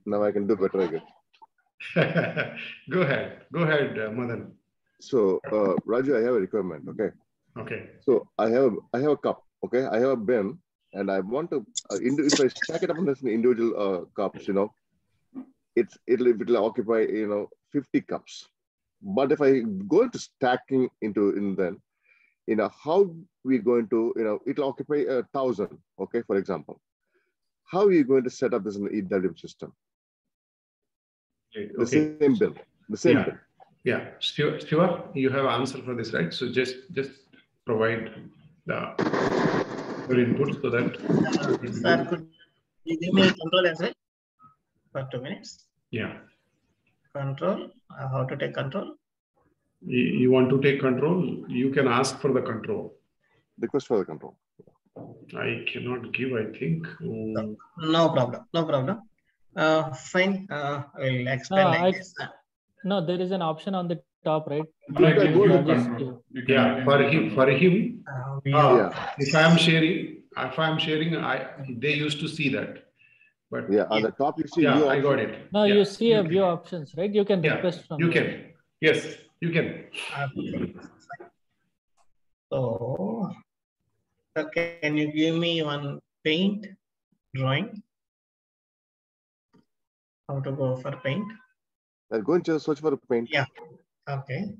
Now I can do better again. Go ahead, Madan. So, Raju, I have a requirement. Okay. Okay. So I have a cup. Okay, I have a bin, and I want to if I stack it up in individual cups, it'll occupy 50 cups. But if I go into stacking then how we're going to it'll occupy 1,000. Okay, for example, how are you going to set up this in the EWM system? Okay. The same bin. The same bin. Yeah, Stuart, you have answer for this, right? So just provide your input so that. Sir, could you give me control as well for 2 minutes? Yeah. Control. How to take control? You want to take control? You can ask for the control. Request for the control. I cannot give, I think. No problem. No problem. Fine. I will explain like this. No, there is an option on the top, right? Yeah, for him. If I am sharing, they used to see that. But yeah, on the top you see. Yeah, I got it. No, you see a view options, right? You can request from. You can. Yes, you can. So, can you give me one paint drawing? How to go for paint? I'll go and search for a paint. Yeah. Okay.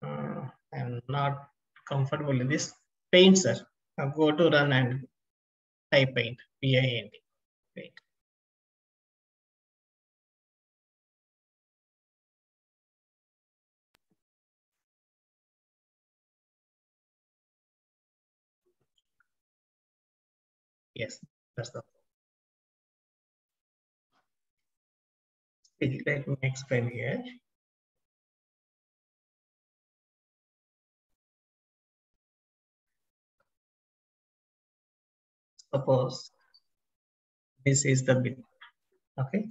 I'm not comfortable in this. Paint, sir. I'll go to run and type paint. P-I-N-T. Paint. Yes, that's the. Let me explain here. Suppose this is the bin. Okay.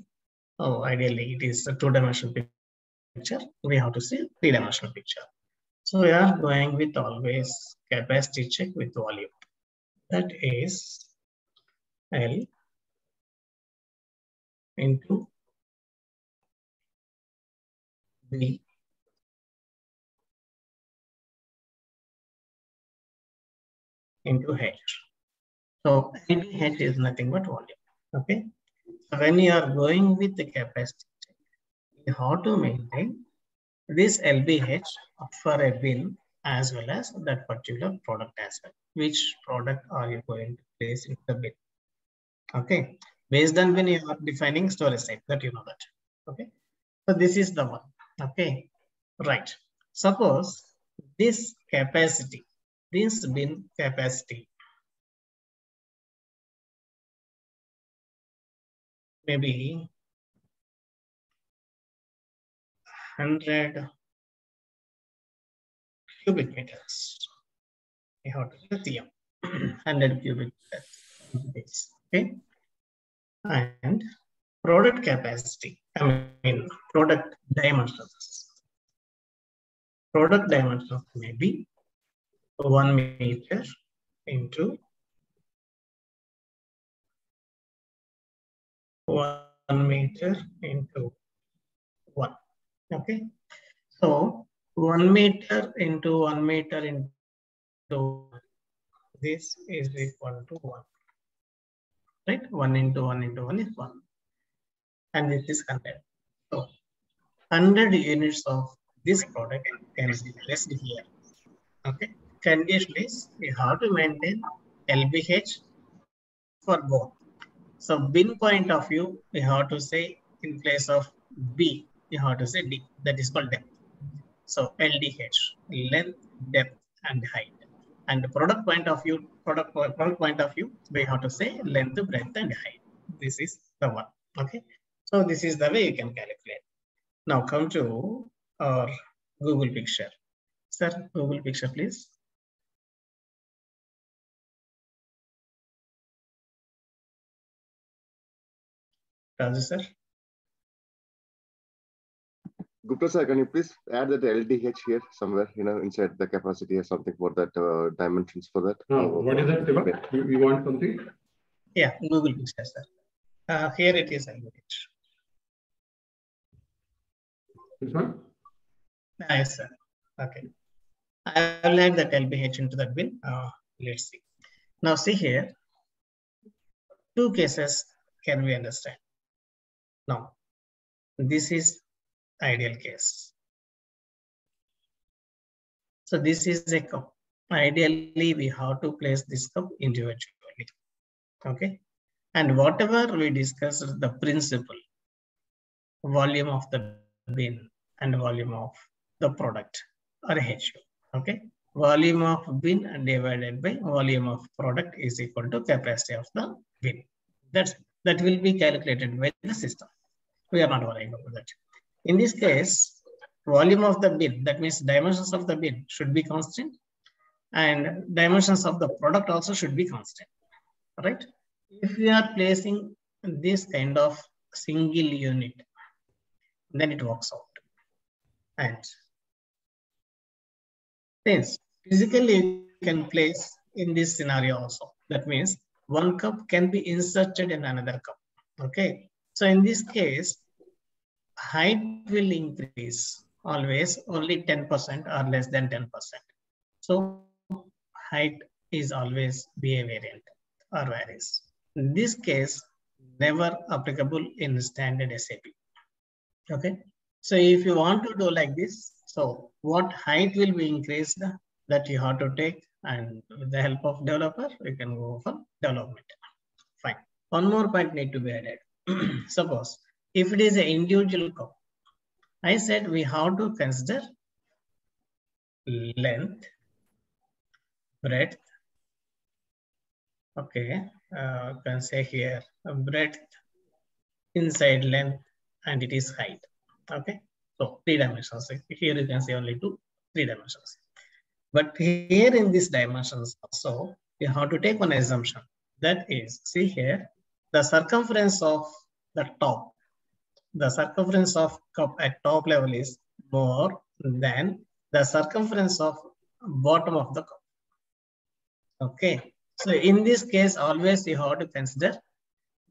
Oh, ideally it is a 2-dimensional picture. We have to see 3-dimensional picture. So we are going with always capacity check with volume. That is L into B into H. So LBH is nothing but volume. Okay. So when you are going with the capacity check, you have to maintain this LBH for a bin as well as that particular product as well. Which product are you going to place in the bin? Okay. Based on when you are defining storage type, that you know that. Okay. So this is the one. Okay. Right. Suppose this capacity, this bin capacity, maybe 100 cubic meters. We have to lithium 100 cubic meters. Okay. And product capacity, I mean product dimensions. Product dimensions may be 1 meter into 1 meter into 1. Okay. So 1 meter into 1 meter into this is equal to 1. Right? 1 into 1 into 1 is 1. And this is 100. So 100 units of this product can be placed here. Okay. Condition is we have to maintain LBH for both. So bin point of view, we have to say in place of B, you have to say D. That is called depth. So LDH, length, depth, and height. And the product point of view, product point of view, we have to say length, breadth, and height. This is the one. Okay. So this is the way you can calculate. Now come to our Google picture. Sir, Google picture, please. Raju, sir. Gupta sir, can you please add that LDH here somewhere, inside the capacity or something for that dimensions for that? What is that, Siva? You want something? Yeah, Google picture, sir. Here it is LBH. This one? Yes, sir. Okay. I will add that LBH into that bin. Let's see. Now see here, two cases can we understand. Now, this is ideal case. So this is a cup. Ideally, we have to place this cup individually. Okay. And whatever we discussed, the principle, volume of the bin and volume of the product or HU. Okay. Volume of bin divided by volume of product is equal to capacity of the bin. That will be calculated by the system. We are not worrying about that. In this case, volume of the bin, that means dimensions of the bin should be constant, and dimensions of the product also should be constant, right? If we are placing this kind of single unit, then it works out. And since physically you can place in this scenario also, that means one cup can be inserted in another cup. Okay. So in this case, height will increase always only 10% or less than 10%. So height is always be a variant or varies. In this case, never applicable in standard SAP. Okay. So if you want to do like this, so what height will be increased that you have to take, and with the help of developer, we can go for development. Fine. One more point need to be added. Suppose if it is an individual cup, I said we have to consider length, breadth. Okay, can say here breadth, inside length, and it is height. Okay, so 3 dimensions. Here you can say only 3 dimensions. But here in these dimensions also, you have to take one assumption. That is, see here, the circumference of the top, the circumference of cup at top level is more than the circumference of bottom of the cup. Okay, so in this case, always you have to consider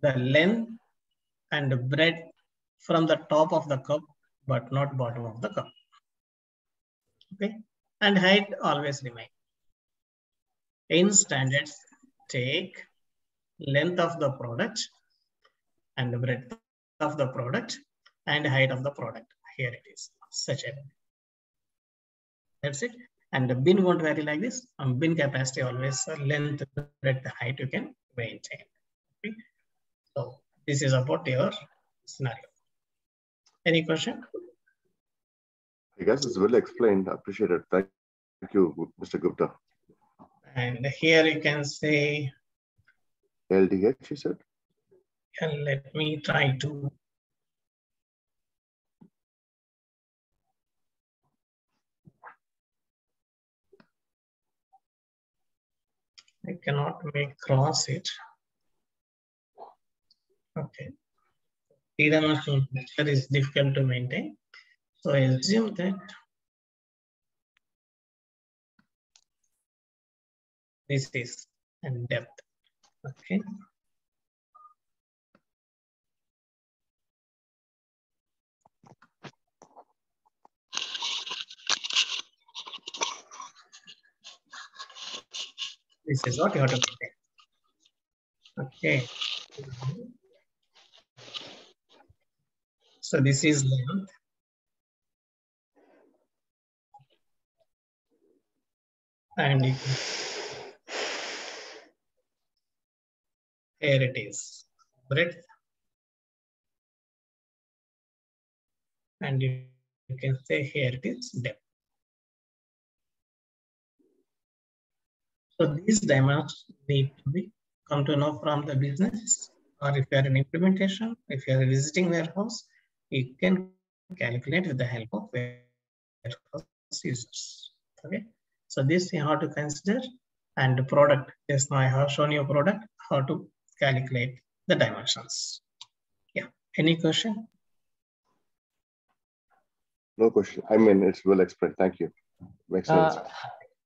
the length and breadth from the top of the cup, but not bottom of the cup. Okay, and height always remain. In standards, take length of the product and the breadth of the product and height of the product. Here it is, such a. That's it. And the bin won't vary like this. Bin capacity always length, breadth, height you can maintain. Okay. So this is about your scenario. Any question? I guess it's well explained. Appreciate it. Thank you, Mr. Gupta. And here you can say LDH, you said? And let me try to. I cannot make cross it. Okay. 3-dimensional picture is difficult to maintain. So I assume that this is and depth. Okay. This is what you have to maintain. Okay. So this is length. And here it is, breadth. And you can say here it is depth. So these dimensions need to be come to know from the business, or if you are in implementation, if you are visiting warehouse, you can calculate with the help of warehouse users. Okay. So this you have to consider, and the product, just now I have shown you a product, how to calculate the dimensions. Yeah. Any question? No question. I mean, it's well explained. Thank you. Makes sense.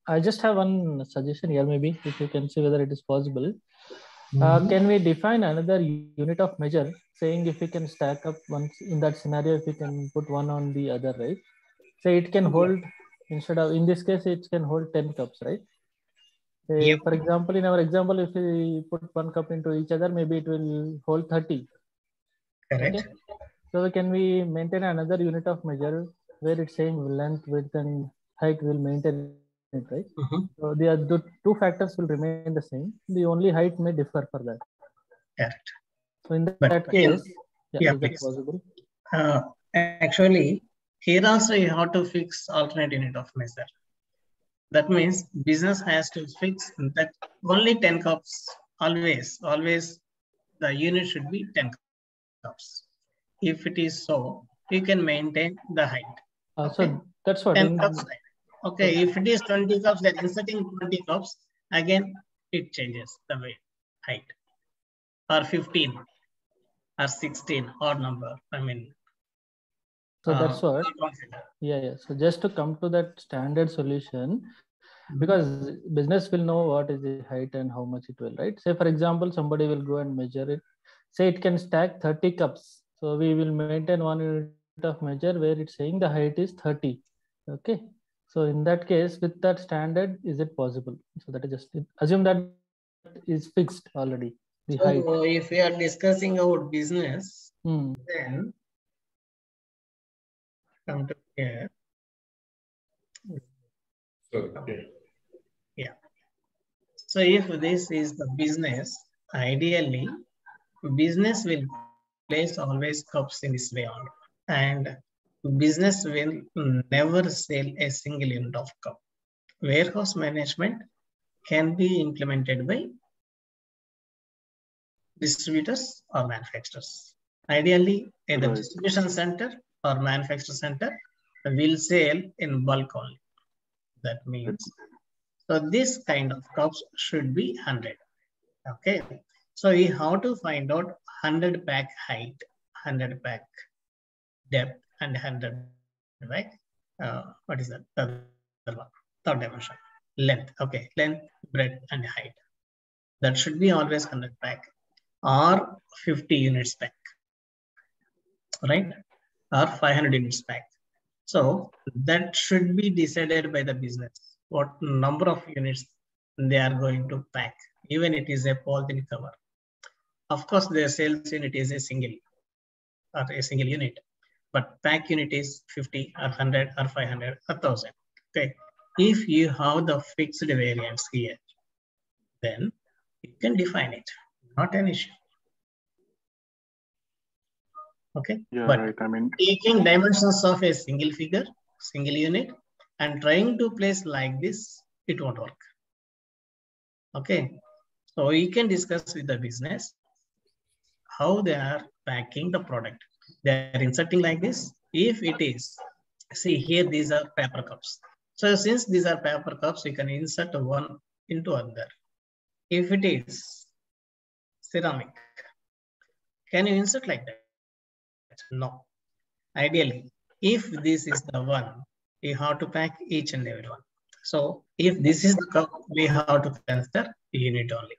I just have one suggestion here, maybe if you can see whether it is possible. Can we define another unit of measure, saying if we can stack up once in that scenario, if we can put one on the other, right? Say it can hold, instead of, in this case, it can hold 10 cups, right? Say, for example, in our example, if we put one cup into each other, maybe it will hold 30. Correct. Okay? So can we maintain another unit of measure where it's saying length, width, and height will maintain it, right? So the two factors will remain the same. The only height may differ for that. Correct. So in that case, is that please. possible? Actually, here also you have to fix alternate unit of measure. That means business has to fix that only 10 cups, always the unit should be 10 cups. If it is so, you can maintain the height. Okay? So that's what 10 cups. Okay, if it is 20 cups, then inserting 20 cups, again, it changes the weight, height. Or 15 or 16 odd number. I mean, so that's what. Yeah. So just to come to that standard solution, because business will know what is the height and how much it will, right? Say, for example, somebody will go and measure it. Say it can stack 30 cups. So we will maintain one unit of measure where it's saying the height is 30. Okay. So in that case, with that standard, is it possible? So that is just, assume that is fixed already. The height. If we are discussing about business, then come to here. So if this is the business, ideally, business will place always cups in this way on, and business will never sell a single unit of cup. Warehouse management can be implemented by distributors or manufacturers. Ideally, either distribution center or manufacturer center will sell in bulk only. That means, so this kind of cups should be 100. Okay. So we have to find out 100 pack height, 100 pack depth, and 100 pack, what is that? Third dimension. Length. Okay. Length, breadth, and height. That should be always 100 pack or 50 units pack. Right? Or 500 units pack. So that should be decided by the business. What number of units they are going to pack, even it is a polythene cover. Of course, their sales unit is a single unit, but pack unit is 50 or 100 or 500 or 1000. Okay. If you have the fixed variance here, then you can define it. Not an issue. Okay. Yeah, but right. I mean, taking dimensions of a single figure, single unit, and trying to place like this, it won't work. Okay. So you can discuss with the business how they are packing the product. They are inserting like this. If it is, see here, these are paper cups. So since these are paper cups, you can insert one into other. If it is ceramic, can you insert like that? No. Ideally, if this is the one, you have to pack each and every one. So if this is the cup, we have to consider unit only.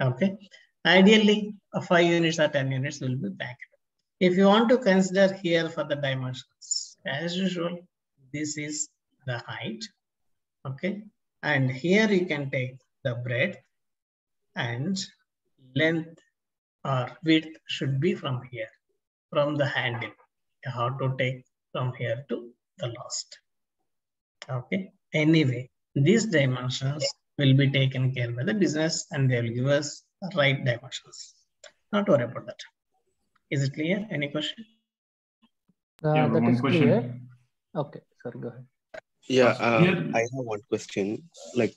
Okay. Ideally, 5 units or 10 units will be packed. If you want to consider here for the dimensions, as usual, this is the height. Okay. And here you can take the breadth, and length or width should be from here, from the handle. You have to take from here to the last. Okay. Anyway, these dimensions will be taken care by the business, and they will give us the right dimensions. Not worry about that. Is it clear? Any question? That is clear. Okay, sorry, go ahead. Yeah, I have one question. Like,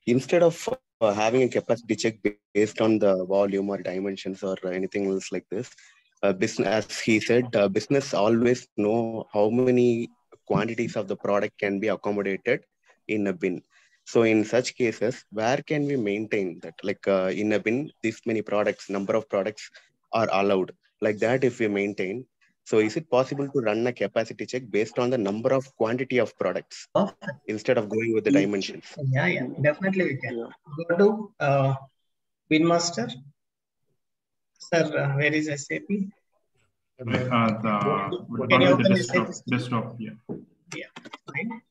instead of having a capacity check based on the volume or dimensions or anything else like this, business, as he said, business always know how many quantities of the product can be accommodated in a bin. So in such cases, where can we maintain that? Like in a bin, this many products, number of products are allowed. Like that, if we maintain. So is it possible to run a capacity check based on the number of quantity of products instead of going with the dimensions? Yeah, definitely we can. Go to Bin Master? Sir, where is SAP? Like Can you open the desktop? Yeah. Yeah, fine.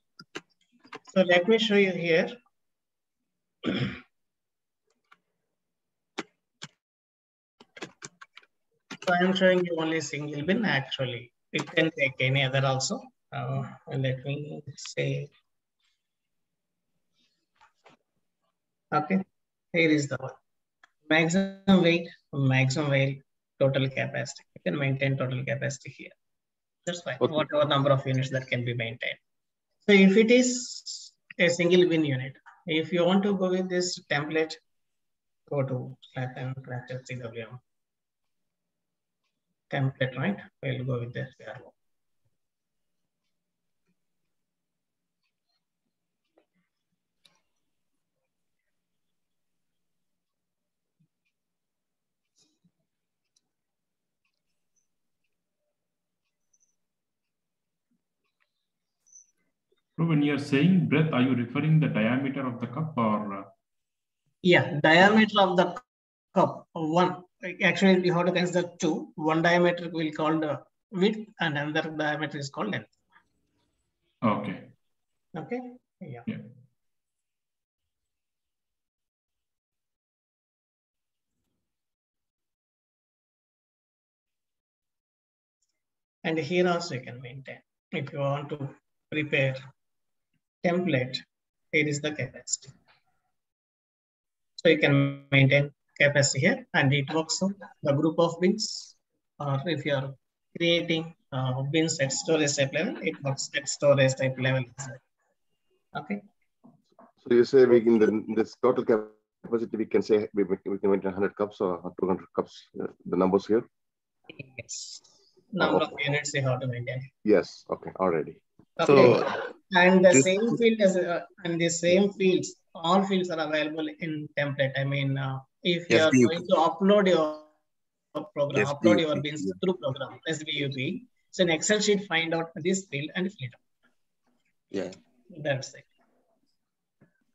So let me show you here. So I'm showing you only single bin. Actually, it can take any other also. Let me say. Okay, here is the one. Maximum weight, total capacity. You can maintain total capacity here. That's fine. Okay. Whatever number of units that can be maintained. So if it is a single bin unit, if you want to go with this template, go to Latin EWM template, right? We'll go with this. When you're saying breadth, are you referring the diameter of the cup or? Yeah, diameter of the cup. One. Actually, we have to consider two. One diameter will call the width, and another diameter is called length. Okay. Okay. Yeah. And here also you can maintain. If you want to prepare template, here is the capacity. So you can maintain capacity here, and it works on the group of bins, or if you are creating bins at storage type level, it works at storage type level as well. Okay. So you say we in this total capacity, we can say we can maintain 100 cups or 200 cups. The numbers here. Yes. Number of units you have to maintain. Yes. Okay. Already. Okay. So, and the same field as and the same fields, all fields are available in template. I mean, if you are going to upload your program, upload your bins through program SBUP, so an Excel sheet find out this field and fill it. Yeah. That's it.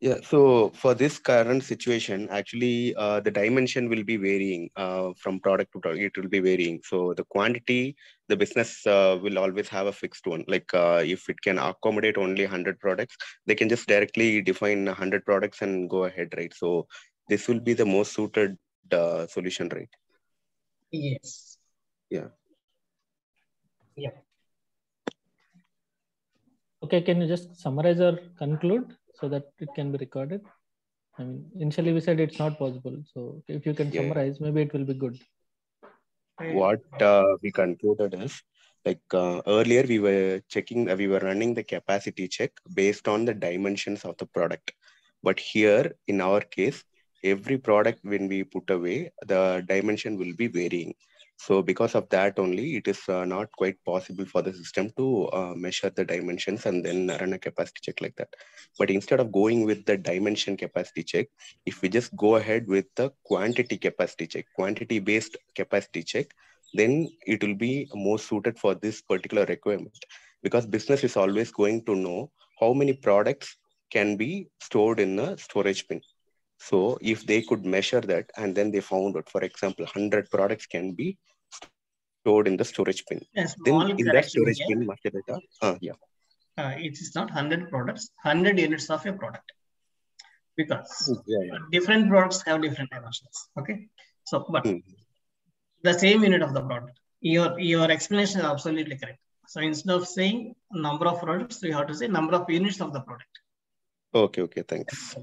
Yeah, so for this current situation, actually, the dimension will be varying from product to product. It will be varying. So the quantity, the business will always have a fixed one. Like if it can accommodate only 100 products, they can just directly define 100 products and go ahead, right? So this will be the most suited solution, right? Yes. Yeah. Yeah. Okay, can you just summarize or conclude so that it can be recorded? I mean, initially we said it's not possible. So if you can summarize, maybe it will be good. What we concluded is, like earlier we were running the capacity check based on the dimensions of the product. But here in our case, every product when we put away, the dimension will be varying. So because of that only, it is not quite possible for the system to measure the dimensions and then run a capacity check like that. But instead of going with the dimension capacity check, if we just go ahead with the quantity capacity check, quantity based capacity check, then it will be more suited for this particular requirement, because business is always going to know how many products can be stored in a storage bin. So if they could measure that and then they found out, for example, 100 products can be stored in the storage bin. Then in that storage bin, master data, it is not 100 products, 100 units of a product. Because different products have different dimensions. Okay. So, but the same unit of the product, your explanation is absolutely correct. So instead of saying number of products, you have to say number of units of the product. Okay, thanks.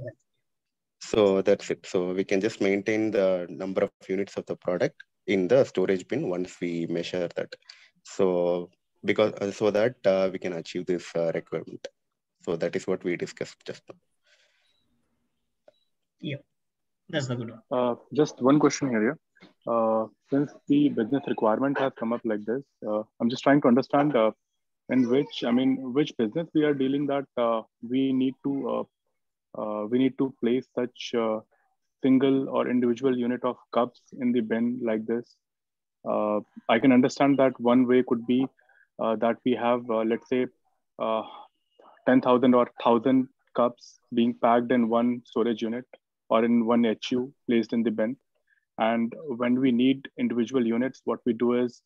So that's it. So we can just maintain the number of units of the product in the storage bin once we measure that. So because so that we can achieve this requirement. So that is what we discussed just now. Yeah, that's the good one. Just one question here. Since the business requirement has come up like this, I'm just trying to understand in which business we are dealing that we need to place such single or individual unit of cups in the bin like this. I can understand that one way could be that we have, let's say, 10,000 or 1,000 cups being packed in one storage unit. or in one HU placed in the bin. And when we need individual units, what we do is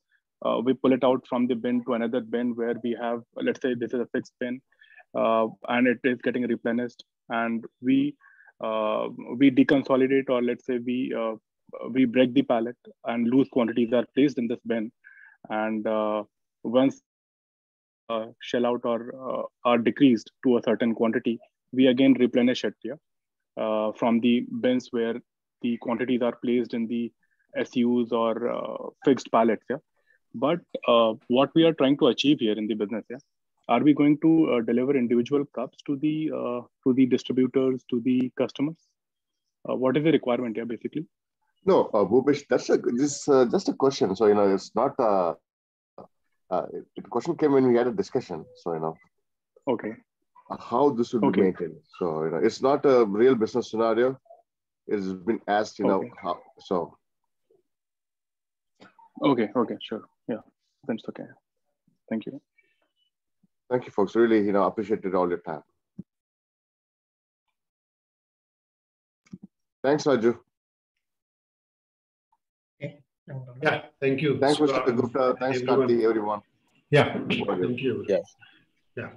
we pull it out from the bin to another bin where we have, let's say this is a fixed bin, and it is getting replenished, and we deconsolidate, or let's say we break the pallet, and loose quantities are placed in this bin. And once shell out or are decreased to a certain quantity, we again replenish it from the bins where the quantities are placed in the SUs or fixed pallets. But what we are trying to achieve here in the business, are we going to deliver individual cups to the distributors, to the customers? What is the requirement here, basically? No, Bhupesh, this just a question. So, it's not, the question came when we had a discussion. So, okay, how this will be maintained. So, it's not a real business scenario. It's been asked, how, so. Okay, sure. Yeah, that's okay. Thank you. Thank you, folks. Really, appreciated all your time. Thanks, Raju. Yeah, thank you. Thanks, Mr. Gupta. Thanks, Karthi, everyone. Yeah, thank you. Yeah.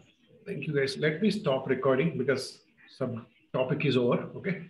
Thank you, guys. Let me stop recording because some topic is over. Okay.